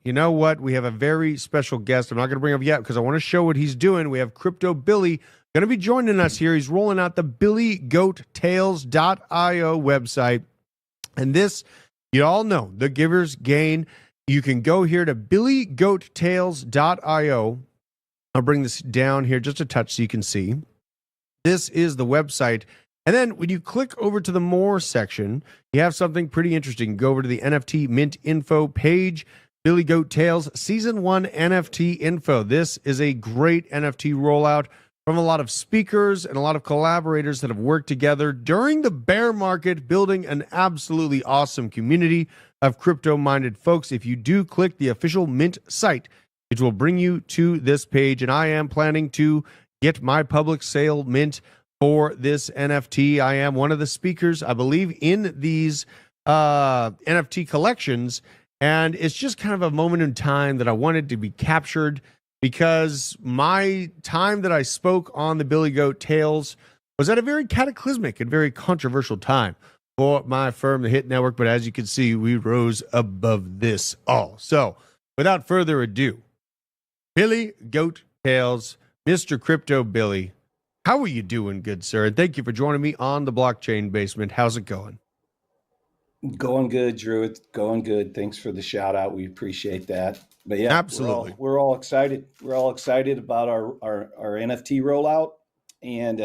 you know what? We have a very special guest. I'm not going to bring him up yet because I want to show what he's doing. We have Crypto Billy going to be joining us here. He's rolling out the BillyGoatTales.io website. And this, you all know, the Giver's Gain. You can go here to BillyGoatTales.io. I'll bring this down here just a touch so you can see. This is the website. And then when you click over to the More section, you have something pretty interesting. Go over to the NFT Mint Info page, Billy Goat Tales Season 1 NFT Info. This is a great NFT rollout from a lot of speakers and a lot of collaborators that have worked together during the bear market, building an absolutely awesome community of crypto-minded folks. If you do click the official Mint site, it will bring you to this page, and I am planning to get my public sale mint for this NFT. I am one of the speakers, I believe, in these NFT collections, and it's just kind of a moment in time that I wanted to be captured because my time that I spoke on the Billy Goat Tales was at a very cataclysmic and very controversial time for my firm, the Hit Network, but as you can see, we rose above this all. So, without further ado, Billy Goat Tales, Mr. Crypto Billy, how are you doing, good sir? And thank you for joining me on the Blockchain Basement. How's it going? Going good, Drewth. Going good. Thanks for the shout out. We appreciate that. But yeah, Absolutely. we're all excited. We're all excited about our NFT rollout, and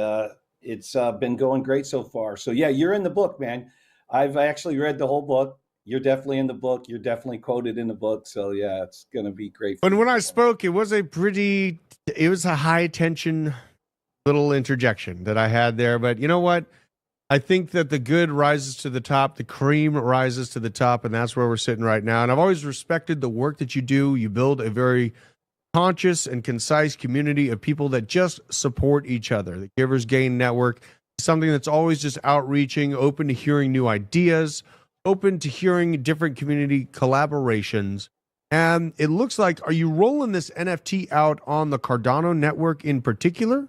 it's been going great so far. So yeah, you're in the book, man. I've actually read the whole book. You're definitely in the book. You're definitely quoted in the book. So yeah, it's going to be great. And when I spoke, it was a high tension little interjection that I had there. But you know what? I think that the good rises to the top, the cream rises to the top, and that's where we're sitting right now. And I've always respected the work that you do. You build a very conscious and concise community of people that just support each other. The Givers Gain Network is something that's always just outreaching, open to hearing new ideas, open to hearing different community collaborations. And it looks like, are you rolling this NFT out on the Cardano network in particular?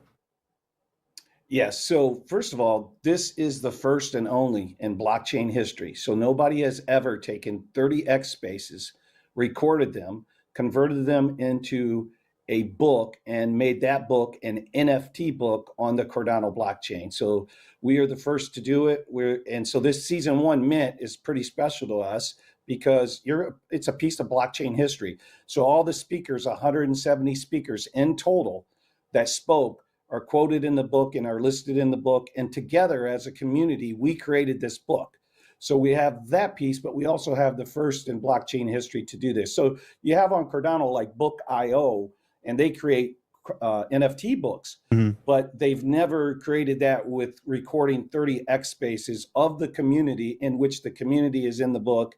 Yes. So first of all, this is the first and only in blockchain history. So nobody has ever taken 30x spaces, recorded them, converted them into a book, and made that book an NFT book on the Cardano blockchain. So we are the first to do it. And so this season 1 mint is pretty special to us because it's a piece of blockchain history. So all the speakers, 170 speakers in total that spoke, are quoted in the book and are listed in the book. And together as a community, we created this book. So we have that piece, but we also have the first in blockchain history to do this. So you have on Cardano like Book.io, and they create NFT books, but they've never created that with recording 30x spaces of the community in which the community is in the book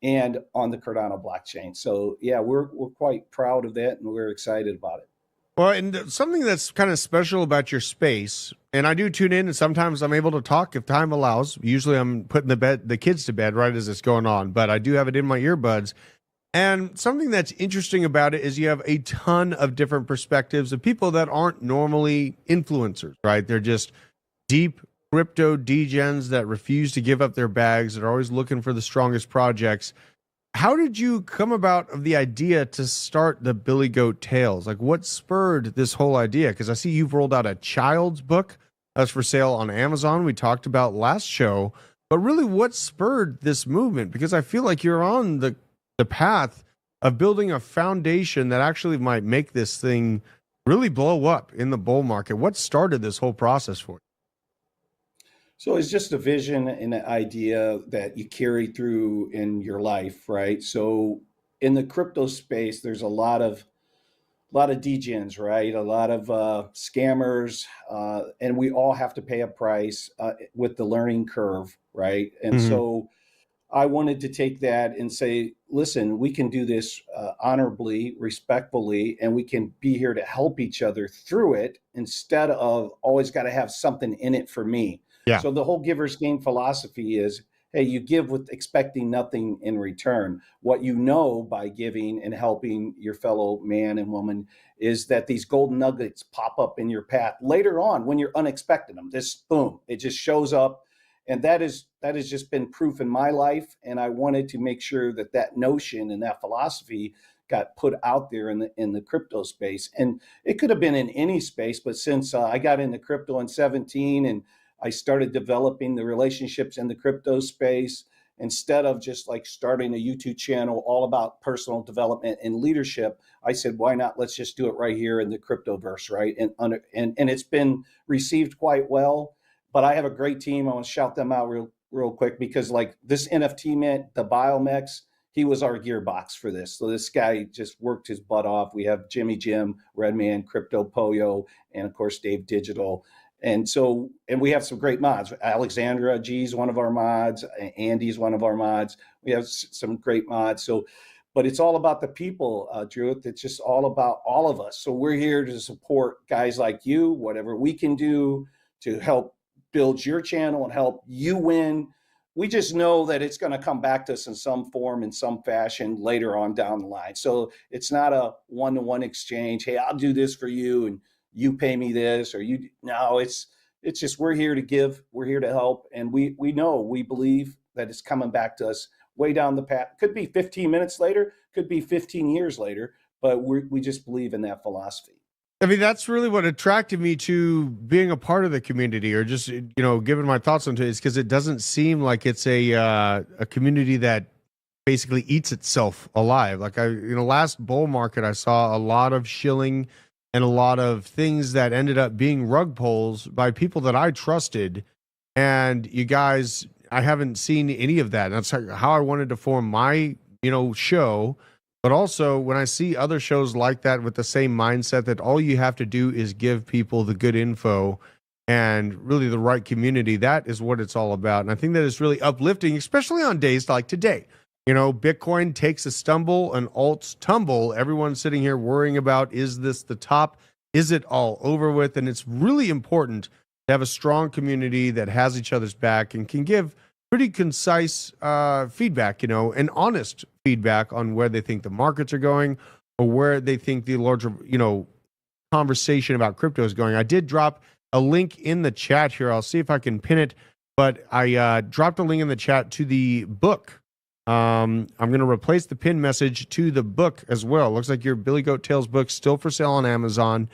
and on the Cardano blockchain. So yeah, we're quite proud of that, and we're excited about it. Well, and something that's kind of special about your space, and I do tune in, and sometimes I'm able to talk if time allows. Usually I'm putting the kids to bed right as it's going on, but I do have it in my earbuds. And something that's interesting about it is you have a ton of different perspectives of people that aren't normally influencers, right? They're just deep crypto degens that refuse to give up their bags, that are always looking for the strongest projects. How did you come about of the idea to start the Billy Goat Tales? Like, what spurred this whole idea? Because I see you've rolled out a child's book that's for sale on Amazon. We talked about last show, but really, what spurred this movement? Because I feel like you're on the path of building a foundation that actually might make this thing really blow up in the bull market. What started this whole process for you? So it's just a vision and an idea that you carry through in your life, right? So in the crypto space, there's a lot of degens, right? A lot of scammers, and we all have to pay a price with the learning curve, right? And so I wanted to take that and say, listen, we can do this honorably, respectfully, and we can be here to help each other through it instead of always got to have something in it for me. Yeah. So the whole giver's gain philosophy is, hey, you give with expecting nothing in return. What you know by giving and helping your fellow man and woman is that these golden nuggets pop up in your path later on when you're unexpecting them. This boom, it just shows up. And that has just been proof in my life. And I wanted to make sure that that notion and that philosophy got put out there in the crypto space. And it could have been in any space, but since I got into crypto in 17 and I started developing the relationships in the crypto space, instead of just like starting a YouTube channel all about personal development and leadership, I said, why not? Let's just do it right here in the cryptoverse, right? And it's been received quite well. But I have a great team. I want to shout them out real quick, because like this NFT mint, the Biomex, he was our gearbox for this. So this guy just worked his butt off. We have Jimmy Jim, Redman, Crypto Poyo, and of course Dave Digital. And we have some great mods. Alexandra G's one of our mods. Andy's one of our mods. We have some great mods. But it's all about the people, Drewth. It's just all about all of us. So we're here to support guys like you, whatever we can do to help build your channel and help you win. We just know that it's going to come back to us in some form, in some fashion later on down the line. So it's not a one-to-one exchange. Hey, I'll do this for you and you pay me this, or you. No, it's just, we're here to give, we're here to help. And we believe that it's coming back to us way down the path. Could be 15 minutes later, could be 15 years later, but we just believe in that philosophy. I mean, that's really what attracted me to being a part of the community, or just, giving my thoughts on it, is because it doesn't seem like it's a community that basically eats itself alive. Like last bull market, I saw a lot of shilling and a lot of things that ended up being rug pulls by people that I trusted. And you guys, I haven't seen any of that. And that's how I wanted to form my, show. But also, when I see other shows like that with the same mindset, that all you have to do is give people the good info and really the right community, that is what it's all about. And I think that is really uplifting, especially on days like today. Bitcoin takes a stumble and alts tumble. Everyone's sitting here worrying about, is this the top? Is it all over with? And it's really important to have a strong community that has each other's back and can give pretty concise feedback, and honest feedback on where they think the markets are going, or where they think the larger, conversation about crypto is going. I did drop a link in the chat here. I'll see if I can pin it, but I dropped a link in the chat to the book. I'm going to replace the pin message to the book as well. Looks like your Billy Goat Tales book still for sale on Amazon.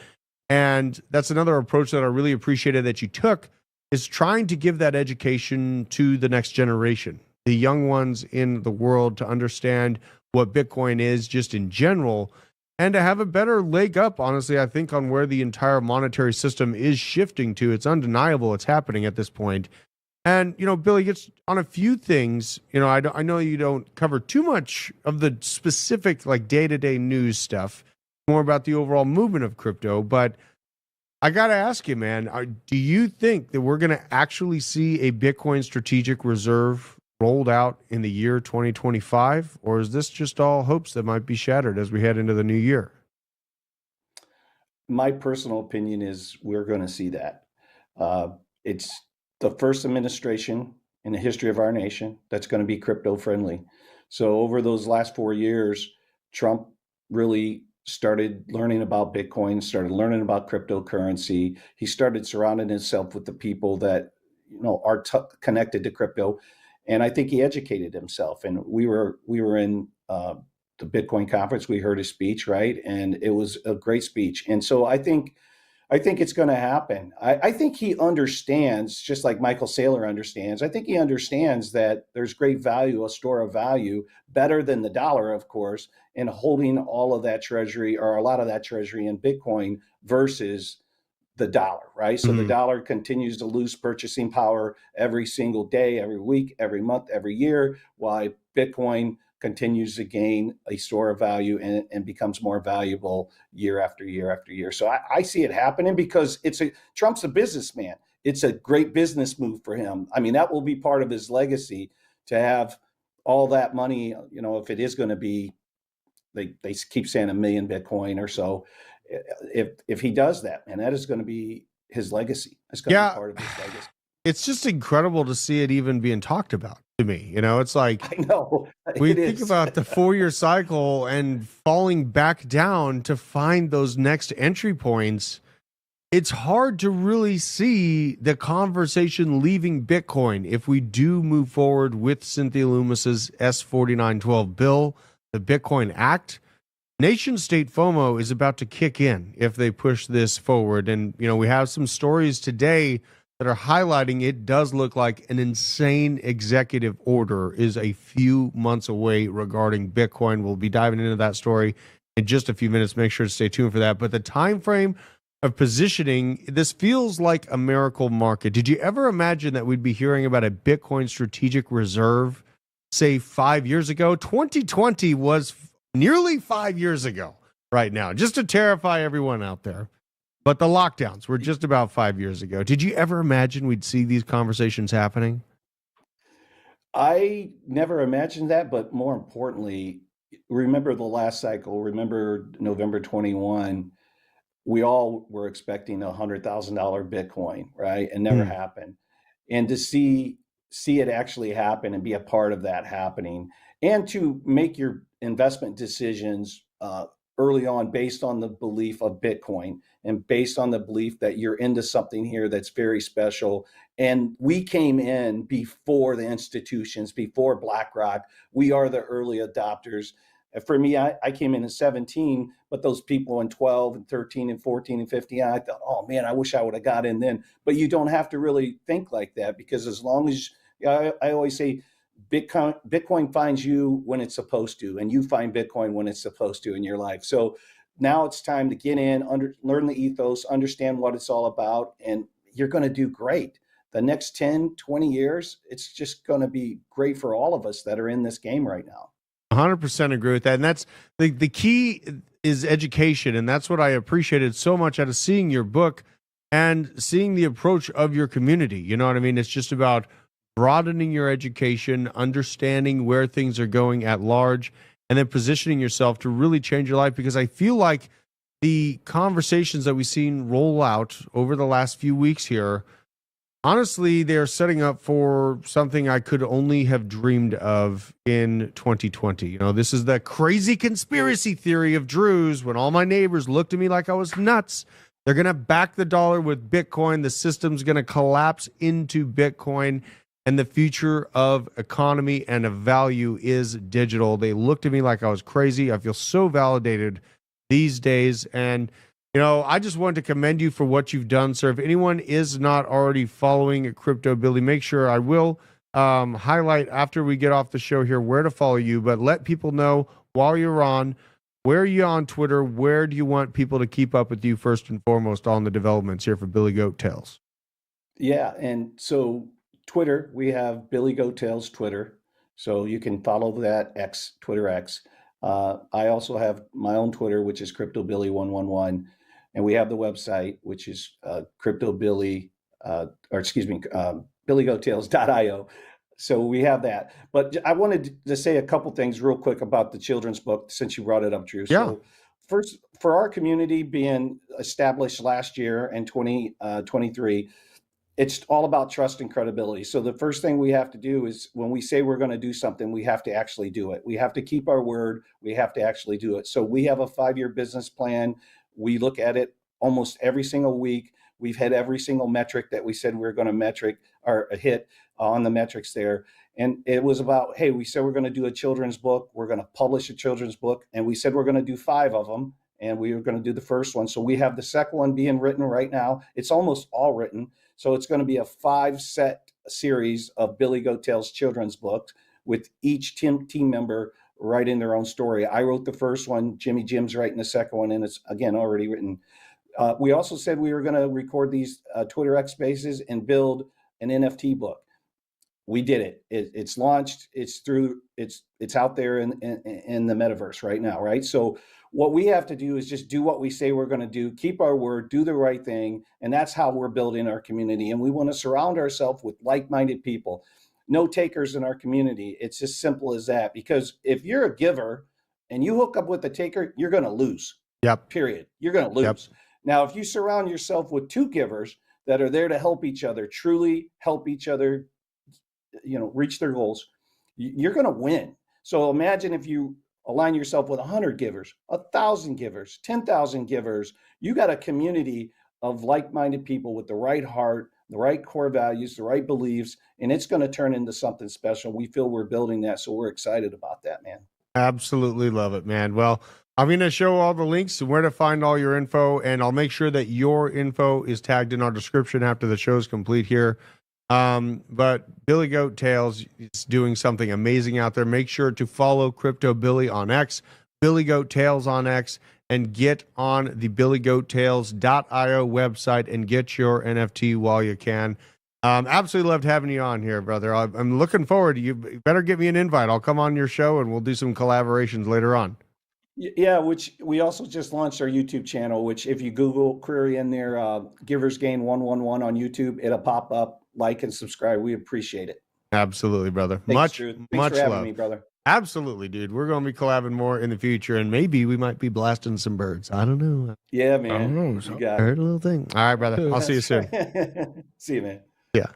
And that's another approach that I really appreciated that you took, is trying to give that education to the next generation, the young ones in the world, to understand what Bitcoin is just in general, and to have a better leg up, honestly, I think, on where the entire monetary system is shifting to. It's undeniable it's happening at this point. And, Billy gets on a few things. I know you don't cover too much of the specific, like, day-to-day news stuff, more about the overall movement of crypto, but I got to ask you, man, do you think that we're going to actually see a Bitcoin strategic reserve rolled out in the year 2025? Or is this just all hopes that might be shattered as we head into the new year? My personal opinion is we're going to see that. It's the first administration in the history of our nation that's going to be crypto friendly. So over those last 4 years, Trump really started learning about Bitcoin, started learning about cryptocurrency. He started surrounding himself with the people that are connected to crypto, and I think he educated himself. And we were in the Bitcoin conference. We heard his speech, right, and it was a great speech. And so I think it's going to happen. I think he understands, just like Michael Saylor understands. I think he understands that there's great value, a store of value, better than the dollar, of course, in holding all of that treasury, or a lot of that treasury, in Bitcoin versus the dollar, right? So the dollar continues to lose purchasing power every single day, every week, every month, every year, while Bitcoin continues to gain a store of value and becomes more valuable year after year after year. So I see it happening because Trump's a businessman. It's a great business move for him. I mean, that will be part of his legacy, to have all that money, if it is going to be, they keep saying 1 million Bitcoin or so. If he does that, man, that is going to be his legacy. It's going to be part of his legacy. It's just incredible to see it even being talked about to me. It's like, I know, we think about the 4-year cycle and falling back down to find those next entry points. it's hard to really see the conversation leaving Bitcoin if we do move forward with Cynthia Lummis's S4912 bill, the Bitcoin Act. Nation state FOMO is about to kick in if they push this forward. And, we have some stories today that are highlighting it does look like an insane executive order is a few months away regarding Bitcoin. We'll be diving into that story in just a few minutes. Make sure to stay tuned for that. But the time frame of positioning, this feels like a miracle market. Did you ever imagine that we'd be hearing about a Bitcoin strategic reserve, say 5 years ago? 2020 was nearly 5 years ago right now, just to terrify everyone out there. But the lockdowns were just about 5 years ago. Did you ever imagine we'd see these conversations happening? I never imagined that, but more importantly, remember the last cycle, remember November 21, we all were expecting $100,000 Bitcoin, right? It never happened. And to see it actually happen and be a part of that happening, and to make your investment decisions early on based on the belief of Bitcoin and based on the belief that you're into something here that's very special. And we came in before the institutions, before BlackRock. We are the early adopters. For me, I came in 17, but those people in 12 and 13 and 14 and 15, I thought, oh man, I wish I would have got in then. But you don't have to really think like that, because as long as I always say, Bitcoin finds you when it's supposed to, and you find Bitcoin when it's supposed to in your life. So now it's time to get in, learn the ethos, understand what it's all about, and you're going to do great. The next 10, 20 years, it's just going to be great for all of us that are in this game right now. 100% agree with that. And that's the key is education. And that's what I appreciated so much out of seeing your book and seeing the approach of your community. You know what I mean? It's just about broadening your education, understanding where things are going at large, and then positioning yourself to really change your life. Because I feel like the conversations that we've seen roll out over the last few weeks here, honestly, they're setting up for something I could only have dreamed of in 2020. This is the crazy conspiracy theory of Drew's when all my neighbors looked at me like I was nuts. They're going to back the dollar with Bitcoin. The system's going to collapse into Bitcoin, and the future of economy and of value is digital. They looked at me like I was crazy. I feel so validated these days. And I just wanted to commend you for what you've done, sir. If anyone is not already following Crypto Billy, make sure I will highlight after we get off the show here where to follow you, but let people know while you're on, where are you on Twitter? Where do you want people to keep up with you first and foremost on the developments here for Billy Goat Tales? Yeah, and so Twitter, we have Billy Goat Tales Twitter, so you can follow that Twitter X. I also have my own Twitter, which is CryptoBilly111. And we have the website, which is BillyGoatTales.io. So we have that. But I wanted to say a couple things real quick about the children's book, since you brought it up, Drew. Yeah. So first, for our community being established last year in 2023, it's all about trust and credibility. So the first thing we have to do is, when we say we're going to do something, we have to actually do it. We have to keep our word. We have to actually do it. So we have a 5-year business plan. We look at it almost every single week. We've hit every single metric that we said we were going to hit on the metrics there. And it was about, hey, we said we're going to do a children's book. We're going to publish a children's book. And we said we're going to do 5 of them. And we were going to do the first one. So we have the second one being written right now. It's almost all written. So it's going to be a 5-set series of Billy Goat Tales children's books, with each team member writing their own story. I wrote the first one. Jim's writing the second one, and it's, again, already written. We also said we were going to record these Twitter X Spaces and build an NFT book. We did it. It's launched. It's out there in the metaverse right now, right? So what we have to do is just do what we say we're going to do, keep our word, do the right thing, and that's how we're building our community. And we want to surround ourselves with like-minded people. No takers in our community. It's as simple as that. Because if you're a giver and you hook up with a taker, you're going to lose. Yep. Period. You're going to lose. Yep. Now, if you surround yourself with 2 givers that are there to help each other, truly help each other, reach their goals, you're going to win. So imagine if you align yourself with 100 givers, 1,000 givers, 10,000 givers. You got a community of like-minded people with the right heart, the right core values, the right beliefs, and it's going to turn into something special. We feel we're building that, so we're excited about that, man. Absolutely love it, man. Well, I'm going to show all the links and where to find all your info, and I'll make sure that your info is tagged in our description after the show's complete here. But Billy Goat Tales is doing something amazing out there. Make sure to follow Crypto Billy on X, Billy Goat Tales on X, and get on the billygoattales.io website and get your NFT while you can. Absolutely loved having you on here, brother. I'm looking forward. You better get me an invite. I'll come on your show and we'll do some collaborations later on. Yeah, which we also just launched our YouTube channel, which if you Google query in there, Givers Gain 111 on YouTube, it'll pop up. Like and subscribe. We appreciate it. Absolutely, brother. Thanks, Drew. Thanks for having me, brother. Absolutely, dude. We're going to be collabing more in the future, and maybe we might be blasting some birds. I don't know. Yeah, man. I don't know. You got I heard a little thing. All right, brother. I'll see you soon. See you, man. Yeah.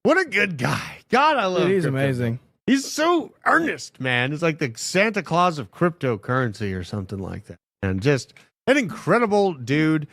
What a good guy. God, I love him. He's amazing. He's so earnest, man. It's like the Santa Claus of cryptocurrency or something like that. And just an incredible dude.